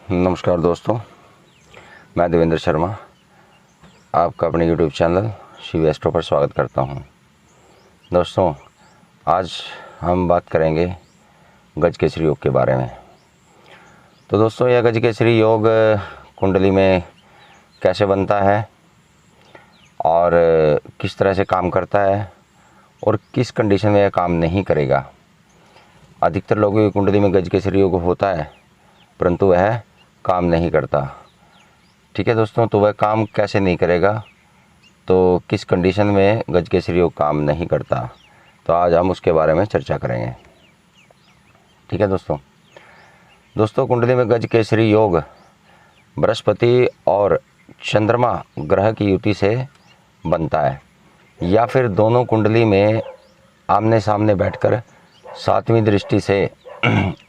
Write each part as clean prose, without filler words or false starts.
नमस्कार दोस्तों, मैं देवेंद्र शर्मा आपका अपने YouTube चैनल शिव एस्ट्रो पर स्वागत करता हूं। दोस्तों, आज हम बात करेंगे गजकेसरी योग के बारे में। तो दोस्तों, यह गजकेसरी योग कुंडली में कैसे बनता है और किस तरह से काम करता है और किस कंडीशन में यह काम नहीं करेगा। अधिकतर लोगों की कुंडली में गजकेसरी योग होता है परंतु वह काम नहीं करता। ठीक है दोस्तों, तो वह काम कैसे नहीं करेगा, तो किस कंडीशन में गजकेसरी योग काम नहीं करता, तो आज हम उसके बारे में चर्चा करेंगे। ठीक है दोस्तों, कुंडली में गजकेसरी योग बृहस्पति और चंद्रमा ग्रह की युति से बनता है, या फिर दोनों कुंडली में आमने सामने बैठकर सातवीं दृष्टि से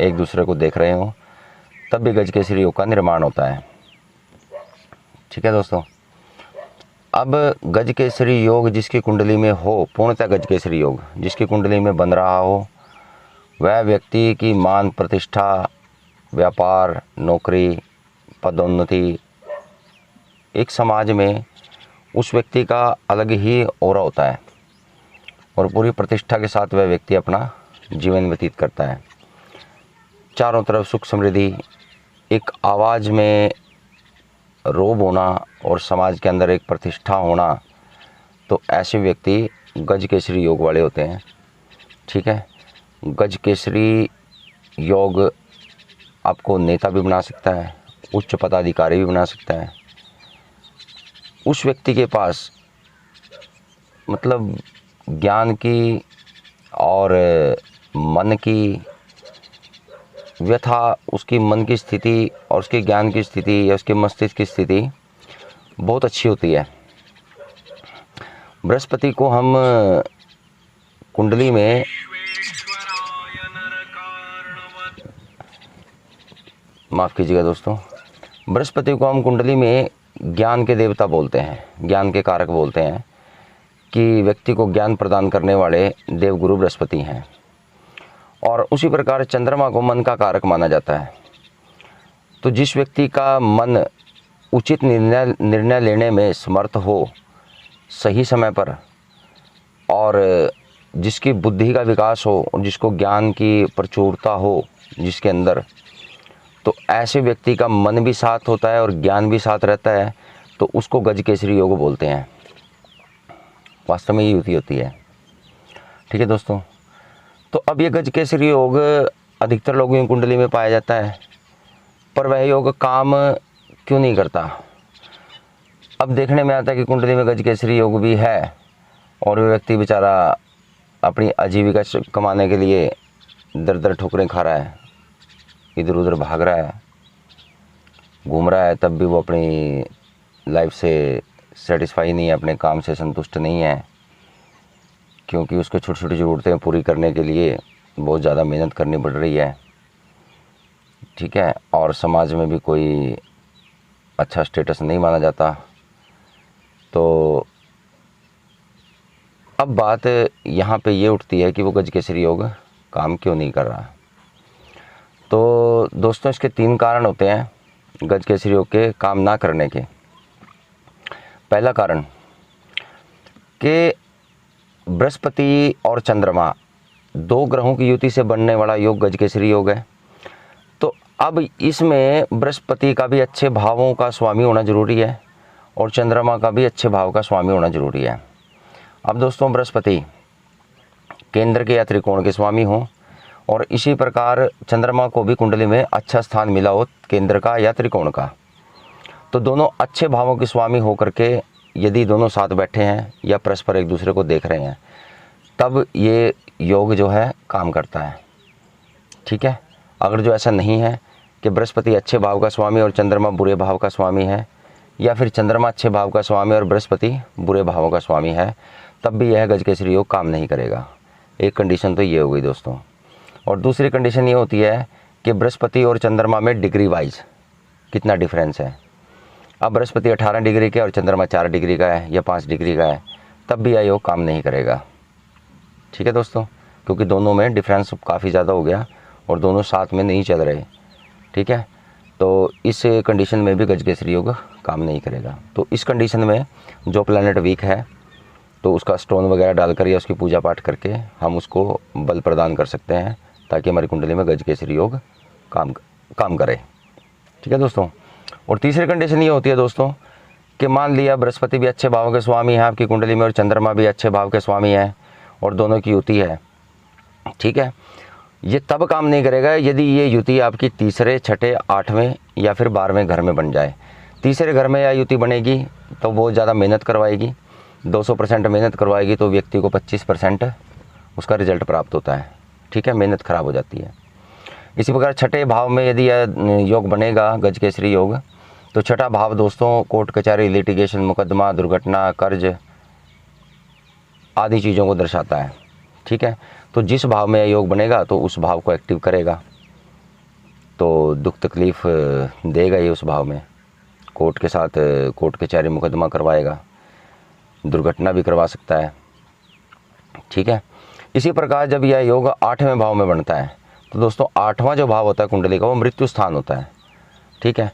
एक दूसरे को देख रहे हों, तब भी गजकेसरी योग का निर्माण होता है। ठीक है दोस्तों, अब गजकेसरी योग जिसकी कुंडली में हो, पूर्णतः गजकेसरी योग जिसकी कुंडली में बन रहा हो, वह व्यक्ति की मान प्रतिष्ठा, व्यापार, नौकरी, पदोन्नति, एक समाज में उस व्यक्ति का अलग ही ऑरा होता है और पूरी प्रतिष्ठा के साथ वह व्यक्ति अपना जीवन व्यतीत करता है। चारों तरफ सुख समृद्धि, एक आवाज़ में रोब होना और समाज के अंदर एक प्रतिष्ठा होना, तो ऐसे व्यक्ति गजकेसरी योग वाले होते हैं। ठीक है, गजकेसरी योग आपको नेता भी बना सकता है, उच्च पदाधिकारी भी बना सकता है। उस व्यक्ति के पास मतलब ज्ञान की और मन की व्यथा, उसकी मन की स्थिति और उसके ज्ञान की स्थिति या उसके मस्तिष्क की स्थिति बहुत अच्छी होती है। बृहस्पति को हम कुंडली में माफ़ कीजिएगा दोस्तों, बृहस्पति को हम कुंडली में ज्ञान के देवता बोलते हैं, ज्ञान के कारक बोलते हैं कि व्यक्ति को ज्ञान प्रदान करने वाले देवगुरु बृहस्पति हैं। और उसी प्रकार चंद्रमा को मन का कारक माना जाता है। तो जिस व्यक्ति का मन उचित निर्णय लेने में समर्थ हो सही समय पर, और जिसकी बुद्धि का विकास हो और जिसको ज्ञान की प्रचुरता हो जिसके अंदर, तो ऐसे व्यक्ति का मन भी साथ होता है और ज्ञान भी साथ रहता है, तो उसको गजकेसरी योग बोलते हैं। वास्तव में ये युति होती है। ठीक है दोस्तों, तो अब ये गजकेसरी योग अधिकतर लोगों की कुंडली में पाया जाता है, पर वह योग काम क्यों नहीं करता। अब देखने में आता है कि कुंडली में गजकेसरी योग भी है और वो व्यक्ति बेचारा अपनी आजीविका कमाने के लिए दर दर ठोकरें खा रहा है, इधर उधर भाग रहा है, घूम रहा है, तब भी वो अपनी लाइफ से सेटिस्फाई नहीं है, अपने काम से संतुष्ट नहीं है, क्योंकि उसको छोटी छोटी ज़रूरतें पूरी करने के लिए बहुत ज़्यादा मेहनत करनी पड़ रही है। ठीक है, और समाज में भी कोई अच्छा स्टेटस नहीं माना जाता। तो अब बात यहाँ पे ये उठती है कि वो गजकेसरी योग काम क्यों नहीं कर रहा। तो दोस्तों, इसके 3 कारण होते हैं गजकेसरी योग के काम ना करने के। पहला कारण कि बृहस्पति और चंद्रमा 2 ग्रहों की युति से बनने वाला योग गजकेसरी योग है। तो अब इसमें बृहस्पति का भी अच्छे भावों का स्वामी होना जरूरी है और चंद्रमा का भी अच्छे भाव का स्वामी होना जरूरी है। अब दोस्तों, बृहस्पति केंद्र के या त्रिकोण के स्वामी हो और इसी प्रकार चंद्रमा को भी कुंडली में अच्छा स्थान मिला हो केंद्र का या त्रिकोण का, तो दोनों अच्छे भावों के स्वामी होकर के यदि दोनों साथ बैठे हैं या परस्पर एक दूसरे को देख रहे हैं, तब ये योग जो है काम करता है। ठीक है, अगर जो ऐसा नहीं है कि बृहस्पति अच्छे भाव का स्वामी और चंद्रमा बुरे भाव का स्वामी है, या फिर चंद्रमा अच्छे भाव का स्वामी और बृहस्पति बुरे भावों का स्वामी है, तब भी यह गजकेसरी योग काम नहीं करेगा। एक कंडीशन तो ये हो गई दोस्तों। और दूसरी कंडीशन ये होती है कि बृहस्पति और चंद्रमा में डिग्री वाइज कितना डिफरेंस है। अब बृहस्पति 18 डिग्री का और चंद्रमा 4 डिग्री का है या 5 डिग्री का है, तब भी यह योग काम नहीं करेगा। ठीक है दोस्तों, क्योंकि दोनों में डिफरेंस काफ़ी ज़्यादा हो गया और दोनों साथ में नहीं चल रहे। ठीक है, तो इस कंडीशन में भी गजकेसरी योग काम नहीं करेगा। तो इस कंडीशन में जो प्लैनेट वीक है तो उसका स्टोन वगैरह डालकर या उसकी पूजा पाठ करके हम उसको बल प्रदान कर सकते हैं ताकि हमारी कुंडली में गजकेसरी योग काम करे। ठीक है दोस्तों। और तीसरी कंडीशन ये होती है दोस्तों कि मान लिया बृहस्पति भी अच्छे भाव के स्वामी है आपकी कुंडली में और चंद्रमा भी अच्छे भाव के स्वामी है और दोनों की युति है। ठीक है, ये तब काम नहीं करेगा यदि ये युति आपकी तीसरे, छठे, 8वें या फिर 12वें घर में बन जाए। तीसरे घर में या युति बनेगी तो वो ज़्यादा मेहनत करवाएगी, 200% मेहनत करवाएगी तो व्यक्ति को 25% उसका रिजल्ट प्राप्त होता है। ठीक है, मेहनत खराब हो जाती है। इसी प्रकार छठे भाव में यदि यह योग बनेगा गजकेसरी योग, तो छठा भाव दोस्तों कोर्ट कचहरी, लिटिगेशन, मुकदमा, दुर्घटना, कर्ज आदि चीज़ों को दर्शाता है। ठीक है, तो जिस भाव में योग बनेगा तो उस भाव को एक्टिव करेगा, तो दुख तकलीफ़ देगा ये उस भाव में। कोर्ट के साथ कोर्ट कचहरी, मुकदमा करवाएगा, दुर्घटना भी करवा सकता है। ठीक है, इसी प्रकार जब यह योग 8वें भाव में बनता है तो दोस्तों 8वां जो भाव होता है कुंडली का वो मृत्यु स्थान होता है। ठीक है,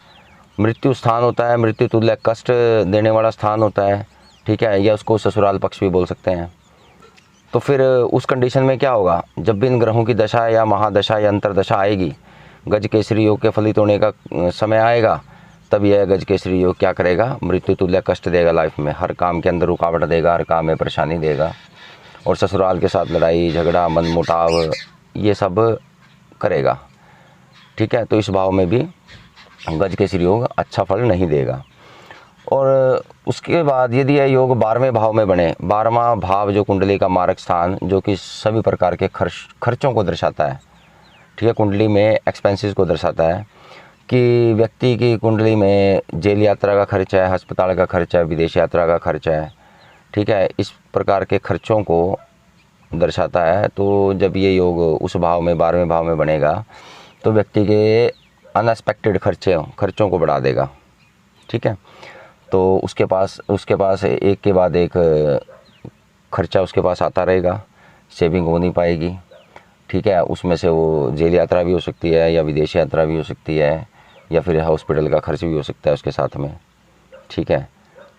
मृत्यु स्थान होता है, मृत्यु तुल्य कष्ट देने वाला स्थान होता है। ठीक है, या उसको ससुराल पक्ष भी बोल सकते हैं। तो फिर उस कंडीशन में क्या होगा, जब भी इन ग्रहों की दशा या महादशा या अंतरदशा आएगी, गजकेसरी योग के फलित होने का समय आएगा, तब यह गजकेसरी योग क्या करेगा, मृत्यु तुल्य कष्ट देगा लाइफ में, हर काम के अंदर रुकावट देगा, हर काम में परेशानी देगा और ससुराल के साथ लड़ाई झगड़ा, मनमुटाव ये सब करेगा। ठीक है, तो इस भाव में भी गजकेसरी योग अच्छा फल नहीं देगा। और उसके बाद यदि यह योग 12वें भाव में बने, 12वां भाव जो कुंडली का मारक स्थान, जो कि सभी प्रकार के खर्चों को दर्शाता है। ठीक है, कुंडली में एक्सपेंसेस को दर्शाता है कि व्यक्ति की कुंडली में जेल यात्रा का खर्च है, अस्पताल का खर्च है, विदेश यात्रा का खर्च है। ठीक है, इस प्रकार के खर्चों को दर्शाता है। तो जब ये योग उस भाव में 12वें भाव में बनेगा तो व्यक्ति के अनएक्सपेक्टेड खर्चों को बढ़ा देगा। ठीक है, तो उसके पास एक के बाद एक खर्चा उसके पास आता रहेगा, सेविंग हो नहीं पाएगी। ठीक है, उसमें से वो जेल यात्रा भी हो सकती है या विदेश यात्रा भी हो सकती है या फिर हॉस्पिटल का खर्च भी हो सकता है उसके साथ में। ठीक है,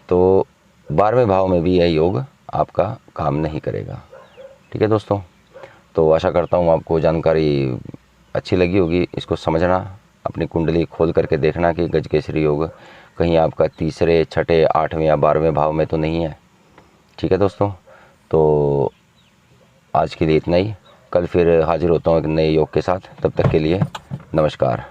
तो 12वें भाव में भी यह योग आपका काम नहीं करेगा। ठीक है दोस्तों, तो आशा करता हूँ आपको जानकारी अच्छी लगी होगी। इसको समझना, अपनी कुंडली खोल करके देखना कि गजकेसरी योग कहीं आपका तीसरे, छठे, 8वें या 12वें भाव में तो नहीं है। ठीक है दोस्तों, तो आज के लिए इतना ही। कल फिर हाजिर होता हूँ एक नए योग के साथ। तब तक के लिए नमस्कार।